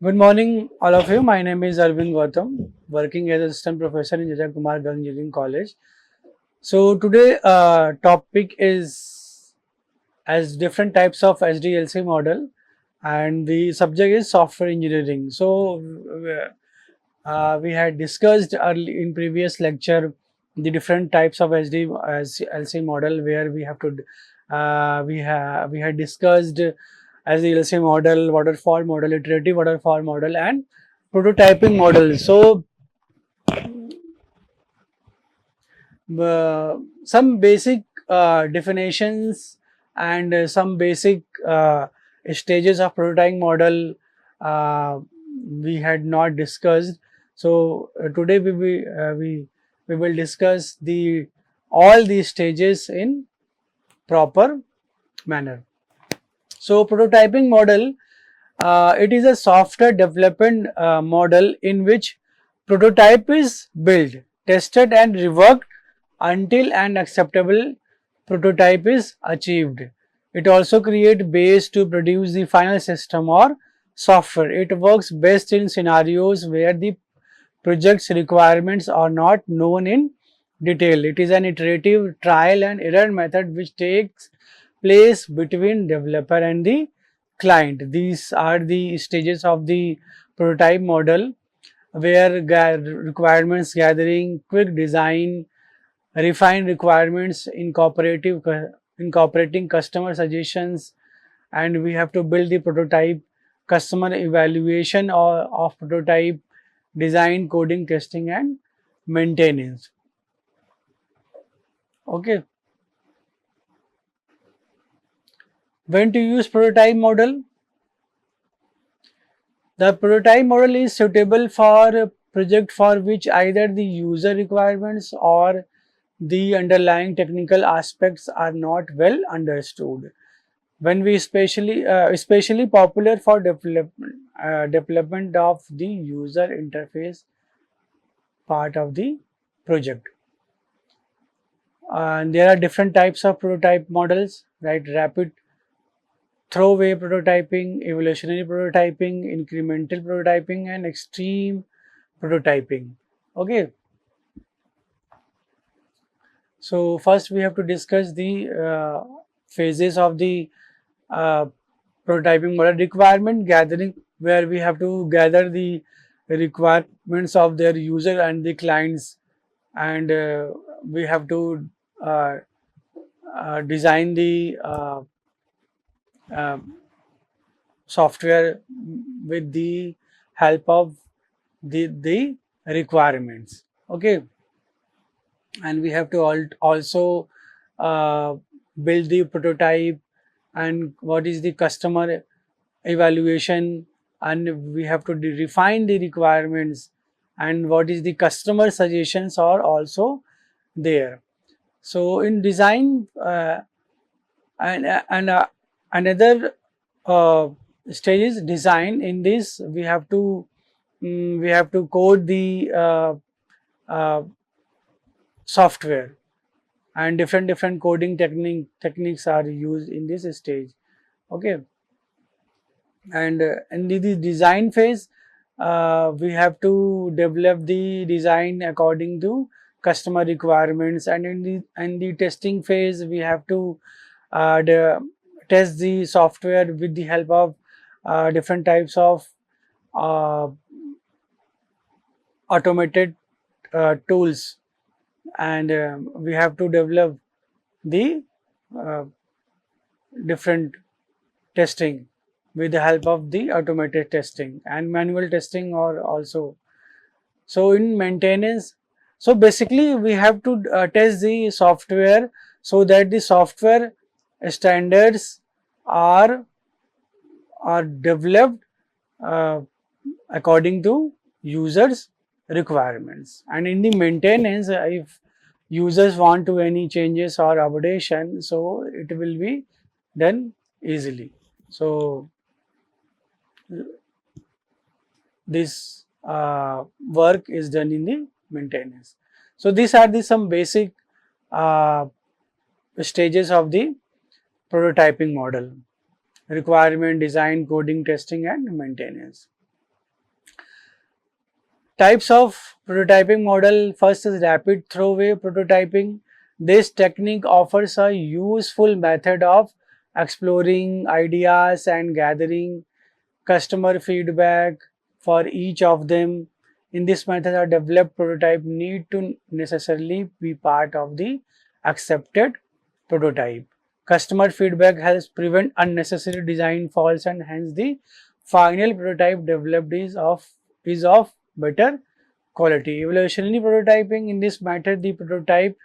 Good morning, all of you. My name is Arvind Gautam, working as assistant professor in Ajay Kumar Garg Engineering College. So today, topic is as different types of SDLC model, and the subject is software engineering. So we had discussed early in previous lecture the different types of SDLC model where we have to we had discussed SDLC model, waterfall model, iterative waterfall model, and prototyping model. So some basic definitions and some basic stages of prototyping model uh, we had not discussed. So today we will discuss the all these stages in proper manner. So prototyping model, it is a software development model in which prototype is built, tested and reworked until an acceptable prototype is achieved. It also creates base to produce the final system or software. It works best in scenarios where the project's requirements are not known in detail. It is an iterative trial and error method which takes place between developer and the client. These are the stages of the prototype model where requirements gathering, quick design, refine requirements, incorporating customer suggestions, and we have to build the prototype, customer evaluation of prototype, design, coding, testing, and maintenance. Okay. When to use prototype model? The prototype model is suitable for a project for which either the user requirements or the underlying technical aspects are not well understood. When we especially popular for development of the user interface part of the project. And there are different types of prototype models, right? Rapid throwaway prototyping, evolutionary prototyping, incremental prototyping, and extreme prototyping. Okay. So first we have to discuss the phases of the uh, prototyping model. Requirement gathering, where we have to gather the requirements of their user and the clients, and we have to uh, design the uh, software with the help of the requirements. Okay. And we have to also build the prototype, and what is the customer evaluation, and we have to refine the requirements, and what is the customer suggestions are also there. So in design and another stage is design. In this we have to code the uh, software, and different coding techniques are used in this stage. Okay. And in the design phase, we have to develop the design according to customer requirements, and in the testing phase we have to test the software with the help of different types of uh, automated tools, and we have to develop the uh, different testing with the help of the automated testing, and manual testing or also. So in maintenance, so basically we have to test the software so that the software standards are are developed uh, according to users requirements. And in the maintenance, if users want to any changes or updation, so it will be done easily. So this work is done in the maintenance. So these are the some basic uh, stages of the prototyping model: requirement, design, coding, testing, and maintenance. Types of prototyping model. First is rapid throwaway prototyping. This technique offers a useful method of exploring ideas and gathering customer feedback for each of them. In this method, a developed prototype need to necessarily be part of the accepted prototype. Customer feedback helps prevent unnecessary design faults, and hence the final prototype developed is of better quality. Evolutionary prototyping. In this method, the prototype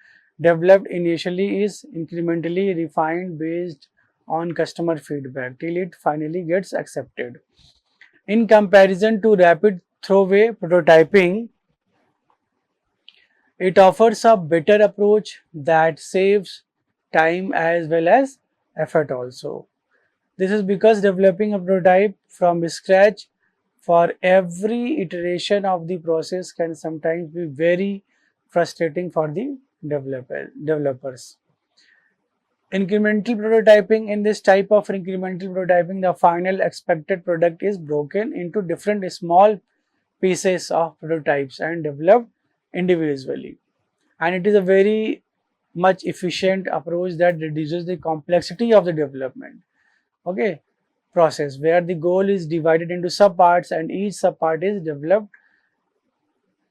developed initially is incrementally refined based on customer feedback till it finally gets accepted. In comparison to rapid throwaway prototyping, it offers a better approach that saves time as well as effort also. This is because developing a prototype from scratch for every iteration of the process can sometimes be very frustrating for the developers. Incremental prototyping. In this type of incremental prototyping, the final expected product is broken into different small pieces of prototypes and developed individually. And it is a very much efficient approach that reduces the complexity of the development, okay, process, where the goal is divided into subparts and each subpart is developed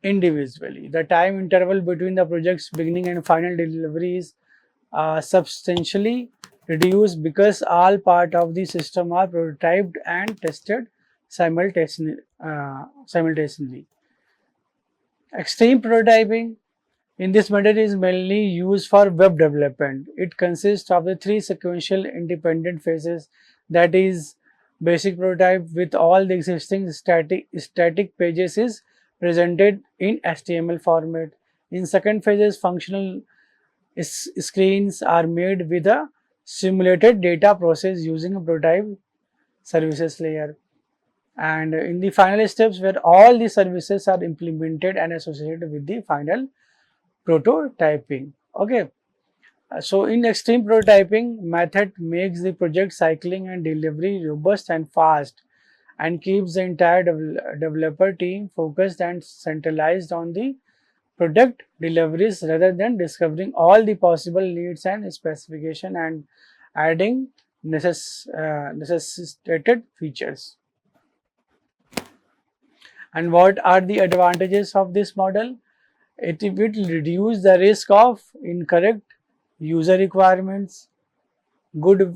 individually. The time interval between the project's beginning and final delivery is substantially reduced because all part of the system are prototyped and tested simultaneously. Extreme prototyping. In this method is mainly used for web development. It consists of the three sequential independent phases, that is basic prototype with all the existing static pages is presented in HTML format. In second phases, functional screens are made with a simulated data process using a prototype services layer. And in the final steps where all the services are implemented and associated with the final prototyping. Okay. So in extreme prototyping method makes the project cycling and delivery robust and fast and keeps the entire developer team focused and centralized on the product deliveries rather than discovering all the possible needs and specification and adding necessitated features. And what are the advantages of this model? It will reduce the risk of incorrect user requirements, good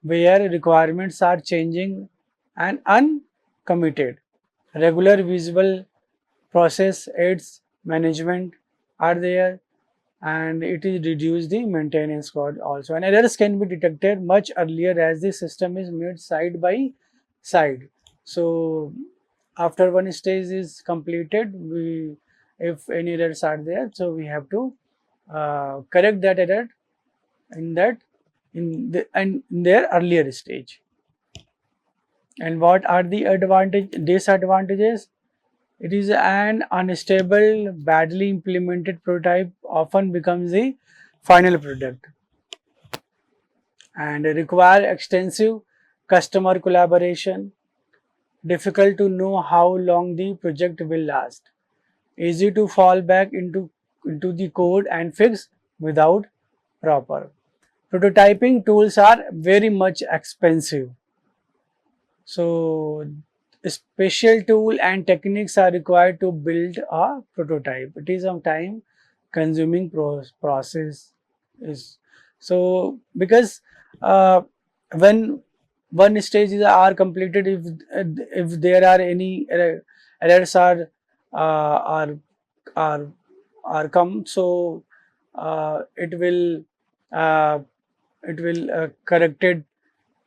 where requirements are changing and uncommitted. Regular visual process aids management are there, and it is reduce the maintenance cost also. And errors can be detected much earlier as the system is made side by side. So after one stage is completed, if any errors are there, so we have to correct that error in their earlier stage. And what are the disadvantages? It is an unstable, badly implemented prototype often becomes the final product and require extensive customer collaboration. Difficult to know how long the project will last. Easy to fall back into the code and fix without proper. Prototyping tools are very much expensive. So special tool and techniques are required to build a prototype. It is a time consuming process. Is so because when one stage are completed, if there are any errors are are come, so it will corrected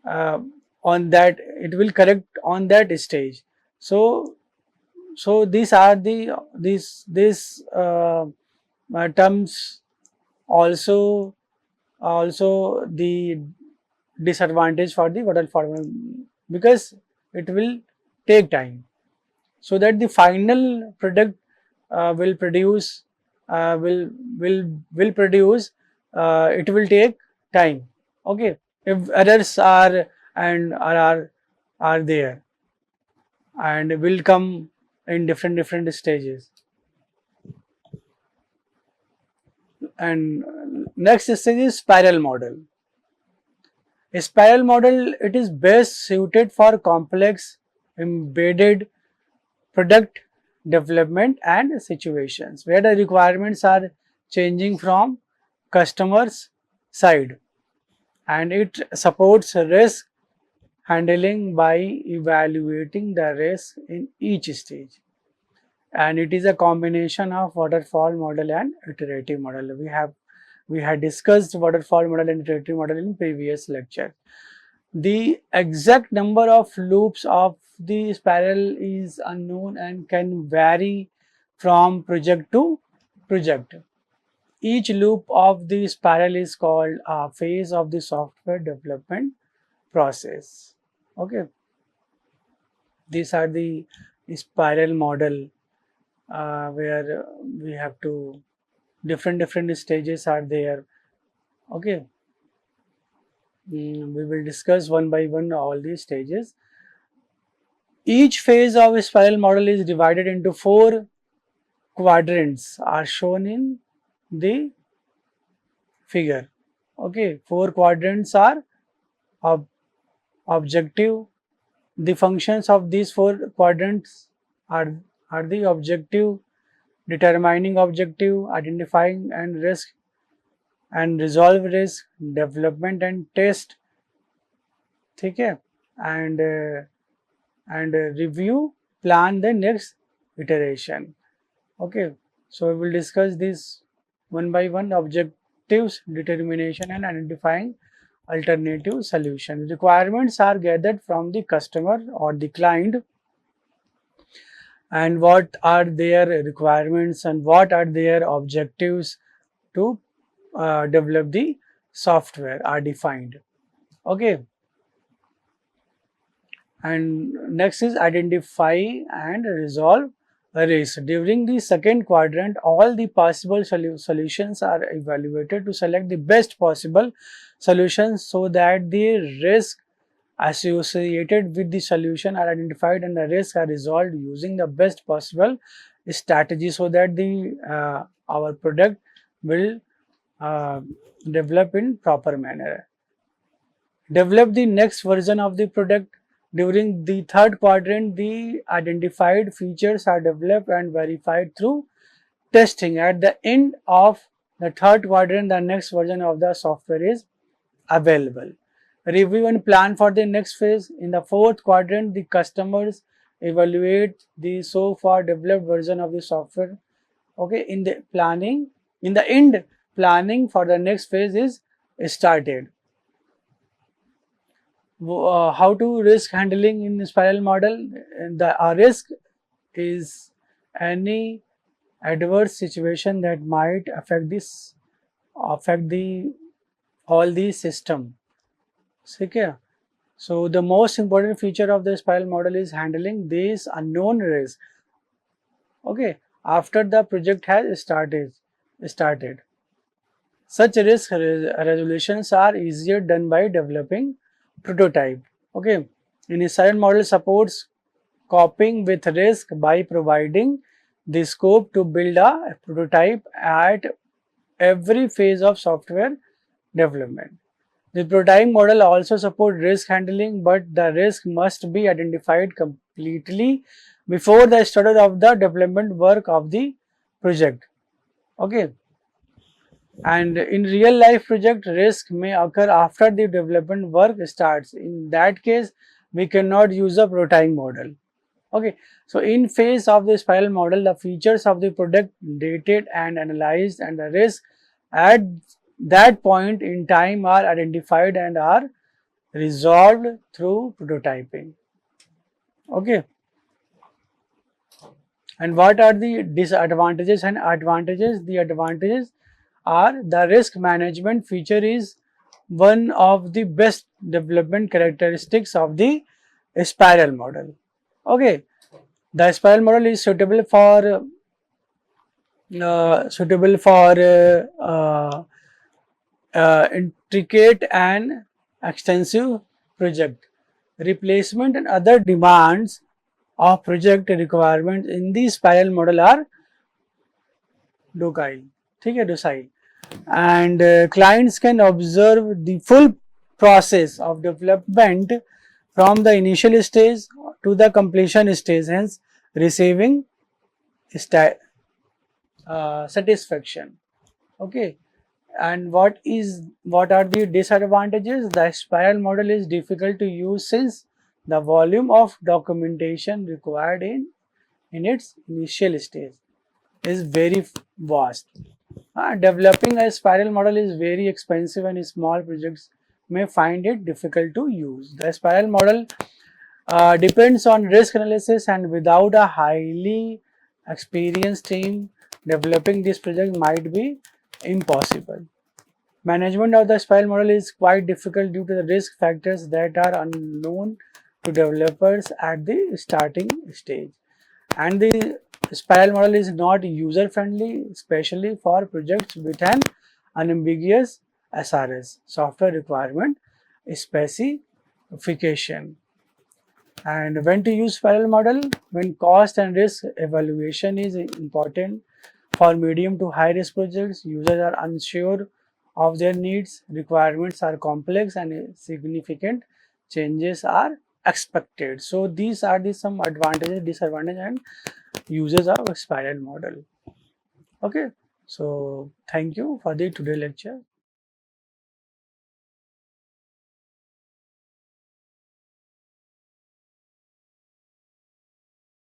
uh, on that, it will correct on that stage. So these are these terms also the disadvantage for the waterfall, because it will take time, so that the final product will produce will produce, it will take time. Okay, if errors are and are there and will come in different stages. And next stage is spiral model. A spiral model, it is best suited for complex embedded product development and situations where the requirements are changing from customers side, and it supports risk handling by evaluating the risk in each stage. And it is a combination of waterfall model and iterative model. We had discussed waterfall model and iterative model in previous lecture. The exact number of loops of the spiral is unknown and can vary from project to project. Each loop of the spiral is called a phase of the software development process. Okay, these are the spiral model where we have to different stages are there. Okay, we will discuss one by one all these stages. Each phase of a spiral model is divided into 4 quadrants are shown in the figure. Okay, 4 quadrants are objective. The functions of these 4 quadrants are the objective, determining objective, identifying and risk and resolve risk, development and test, ठीक है, and review, plan the next iteration. Okay, so we will discuss this one by one: objectives, determination and identifying alternative solution. Requirements are gathered from the customer or the client, and what are their requirements and what are their objectives to develop the software are defined. Okay, and next is identify and resolve a risk. During the second quadrant, all the possible solutions are evaluated to select the best possible solutions so that the risk associated with the solution are identified and the risks are resolved using the best possible strategy so that the our product will develop in proper manner. Develop the next version of the product. During the third quadrant, the identified features are developed and verified through testing. At the end of the third quadrant, the next version of the software is available. Review and plan for the next phase. In the fourth quadrant, the customers evaluate the so far developed version of the software. Okay, in the end, planning for the next phase is started. How to risk handling in the spiral model? The risk is any adverse situation that might affect all the system. Okay. So the most important feature of the spiral model is handling these unknown risks. Okay, after the project has started. Such risk resolutions are easier done by developing prototype. Okay, in a spiral model supports coping with risk by providing the scope to build a prototype at every phase of software development. The prototype model also supports risk handling, but the risk must be identified completely before the start of the development work of the project. Okay, and in real life project, risk may occur after the development work starts. In that case, we cannot use a prototype model. Okay, so in phase of the spiral model, the features of the product dated and analyzed, and the risk at that point in time are identified and are resolved through prototyping. Okay, and what are the disadvantages and advantages? The advantages are the risk management feature is one of the best development characteristics of the spiral model. Okay, the spiral model is suitable for intricate and extensive project. Replacement and other demands of project requirements in the spiral model are docile. ठीक है, docile. And clients can observe the full process of development from the initial stage to the completion stage, hence receiving satisfaction. Okay. And what are the disadvantages? The spiral model is difficult to use since the volume of documentation required in its initial stage is very vast. Developing a spiral model is very expensive and small projects may find it difficult to use. The spiral model depends on risk analysis, and without a highly experienced team, developing this project might be impossible. Management of the spiral model is quite difficult due to the risk factors that are unknown to developers at the starting stage. And the spiral model is not user friendly, especially for projects with an unambiguous SRS, software requirement specification. And when to use spiral model? When cost and risk evaluation is important. For medium to high risk projects, users are unsure of their needs, requirements are complex, and significant changes are expected. So these are the some advantages, disadvantages, and uses of spiral model. Okay, so thank you for the today lecture.